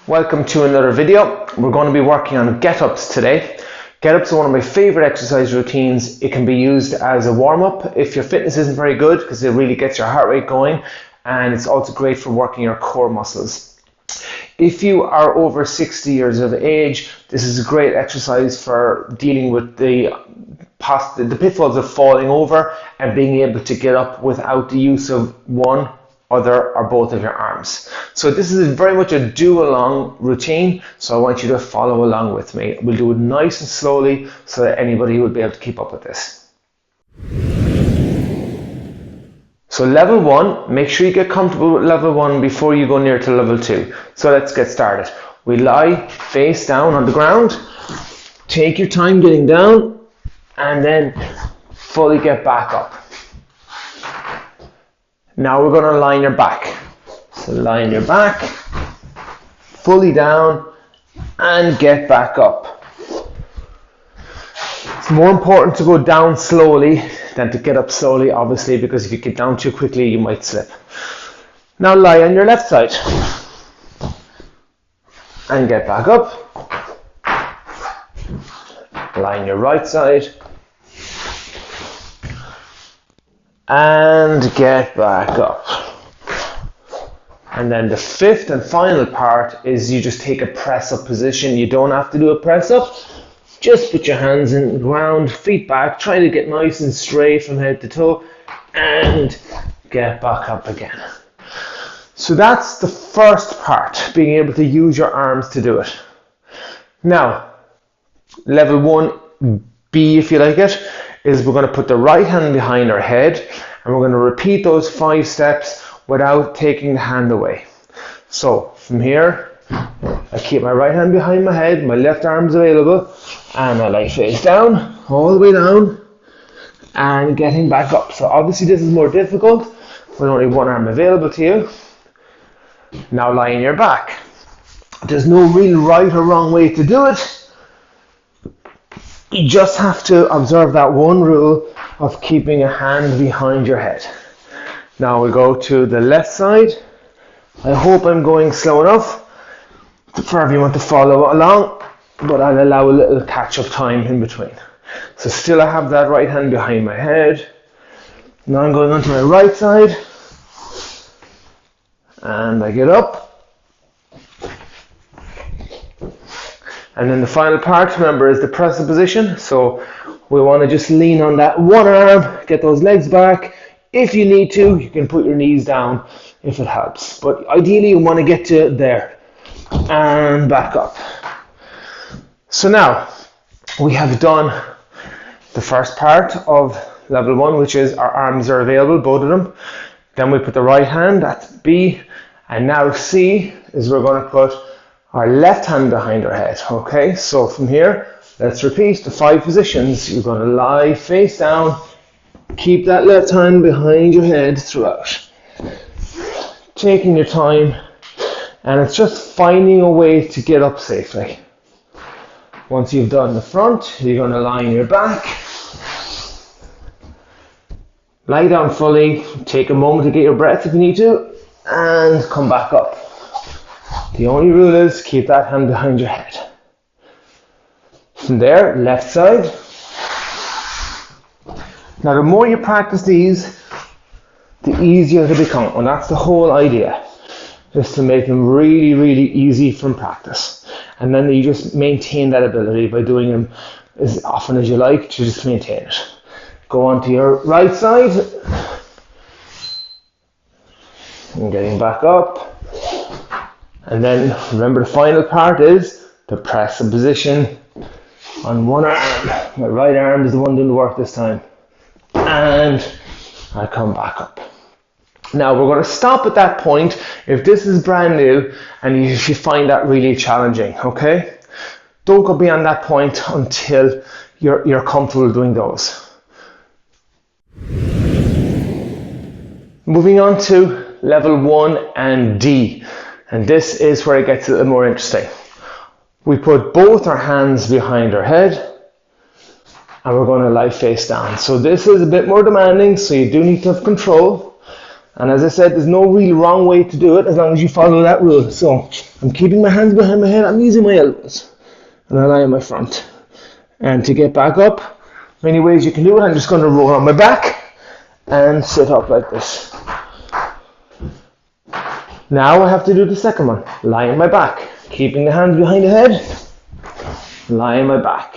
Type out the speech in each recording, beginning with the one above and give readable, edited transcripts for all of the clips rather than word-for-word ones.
Welcome to another video. We're going to be working on get-ups today. Get-ups are one of my favorite exercise routines. It can be used as a warm-up if your fitness isn't very good because it really gets your heart rate going, and it's also great for working your core muscles. If you are over 60 years of age, this is a great exercise for dealing with the pitfalls of falling over and being able to get up without the use of one, other or both of your arms. So this is very much a do-along routine, so I want you to follow along with me. We'll do it nice and slowly so that anybody will be able to keep up with this. So level 1, make sure you get comfortable with level 1 before you go near to level 2. So let's get started. We lie face down on the ground, take your time getting down, and then fully get back up. Now we're going to lie on your back. So lie on your back, fully down, and get back up. It's more important to go down slowly than to get up slowly, obviously, because if you get down too quickly, you might slip. Now lie on your left side and get back up. Lie on your right side and get back up. And then the fifth and final part is you just take a press up position. You don't have to do a press up. Just put your hands in the ground, feet back, try to get nice and straight from head to toe and get back up again. So that's the first part, being able to use your arms to do it. Now, level 1B, if you like it, is we're going to put the right hand behind our head and we're going to repeat those 5 steps without taking the hand away. So from here, I keep my right hand behind my head, my left arm's available, and I lie face down, all the way down, and getting back up. So obviously this is more difficult with only one arm available to you. Now lie on your back. There's no real right or wrong way to do it. You just have to observe that one rule of keeping a hand behind your head. Now we'll go to the left side. I hope I'm going slow enough for everyone to follow along, but I'll allow a little catch-up time in between. So still I have that right hand behind my head. Now I'm going on to my right side and I get up. And then the final part, remember, is the press up position. So we want to just lean on that one arm, get those legs back. If you need to, you can put your knees down if it helps. But ideally you want to get to there and back up. So now we have done the first part of level 1, which is our arms are available, both of them. Then we put the right hand, that's B. And now C is we're going to put our left hand behind our head. Okay, so from here, let's repeat the 5 positions. You're going to lie face down, keep that left hand behind your head throughout. Taking your time, and it's just finding a way to get up safely. Once you've done the front, you're going to lie on your back. Lie down fully, take a moment to get your breath if you need to, and come back up. The only rule is keep that hand behind your head. From there, left side. Now the more you practice these, the easier they become, and that's the whole idea, is to make them really, really easy from practice. And then you just maintain that ability by doing them as often as you like to just maintain it. Go on to your right side and getting back up. And then remember the final part is the press up position on one arm. My right arm is the one doing the work this time. And I come back up. Now we're going to stop at that point if this is brand new and if you find that really challenging, okay? Don't go beyond that point until you're comfortable doing those. Moving on to level 1 and D. And this is where it gets a little more interesting. We put both our hands behind our head and we're going to lie face down. So this is a bit more demanding, so you do need to have control. And as I said, there's no real wrong way to do it as long as you follow that rule. So I'm keeping my hands behind my head, I'm using my elbows, and I lie on my front. And to get back up, many ways you can do it. I'm just going to roll on my back and sit up like this. Now I have to do the second one. Lie on my back, keeping the hands behind the head, lie on my back,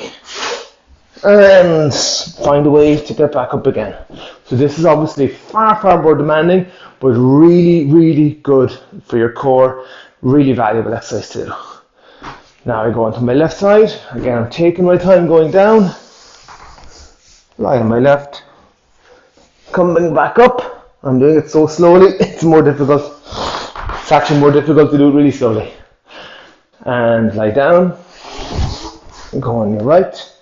and find a way to get back up again. So this is obviously far more demanding, but really good for your core. Really valuable exercise to do. Now I go onto my left side. Again, I'm taking my time going down. Lie on my left. Coming back up. I'm doing it so slowly, it's more difficult. It's actually more difficult to do it really slowly. And lie down. Go on your right.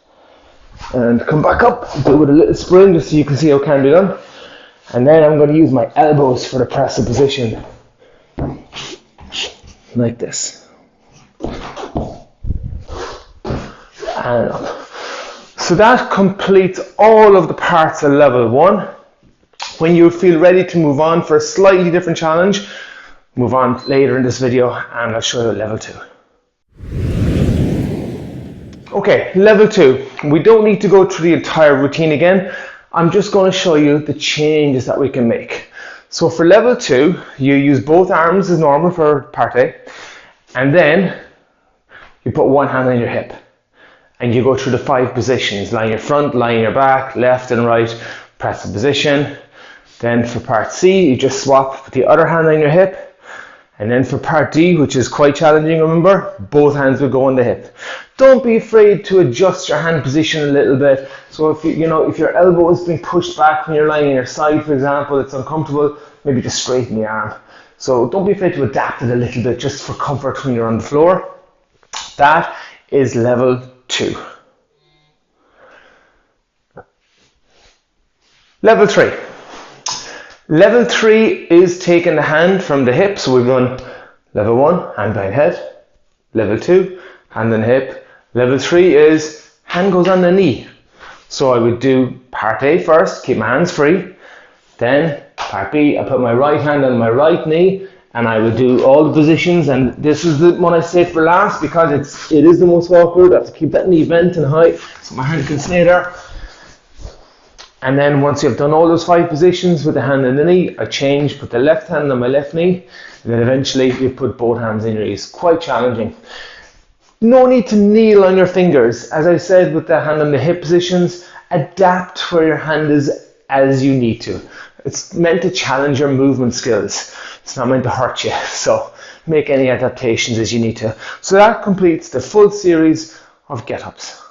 And come back up. Do it with a little spring just so you can see how it can be done. And then I'm going to use my elbows for the press up position. Like this. And up. So that completes all of the parts of level 1. When you feel ready to move on for a slightly different challenge, move on later in this video and I'll show you level 2. Okay, level 2. We don't need to go through the entire routine again. I'm just going to show you the changes that we can make. So for level 2, you use both arms as normal for part A, and then you put one hand on your hip. And you go through the 5 positions, lying your front, lying your back, left and right, press the position. Then for part C, you just swap with the other hand on your hip. And then for part D, which is quite challenging, remember, both hands will go on the hip. Don't be afraid to adjust your hand position a little bit. So if if your elbow is being pushed back when you're lying on your side, for example, it's uncomfortable, maybe just straighten the arm. So don't be afraid to adapt it a little bit just for comfort when you're on the floor. That is level 2. Level 3. Level 3 is taking the hand from the hip. So we've done level 1, hand behind head. Level 2, hand on hip. Level 3 is hand goes on the knee. So I would do part A first, keep my hands free. Then part B, I put my right hand on my right knee and I would do all the positions, and this is the one I saved for last because it is the most awkward. I have to keep that knee bent and high so my hand can stay there. And then once you've done all those 5 positions with the hand on the knee, I change, put the left hand on my left knee, and then eventually you put both hands in your knees. Quite challenging. No need to kneel on your fingers. As I said with the hand on the hip positions, adapt where your hand is as you need to. It's meant to challenge your movement skills. It's not meant to hurt you. So make any adaptations as you need to. So that completes the full series of get-ups.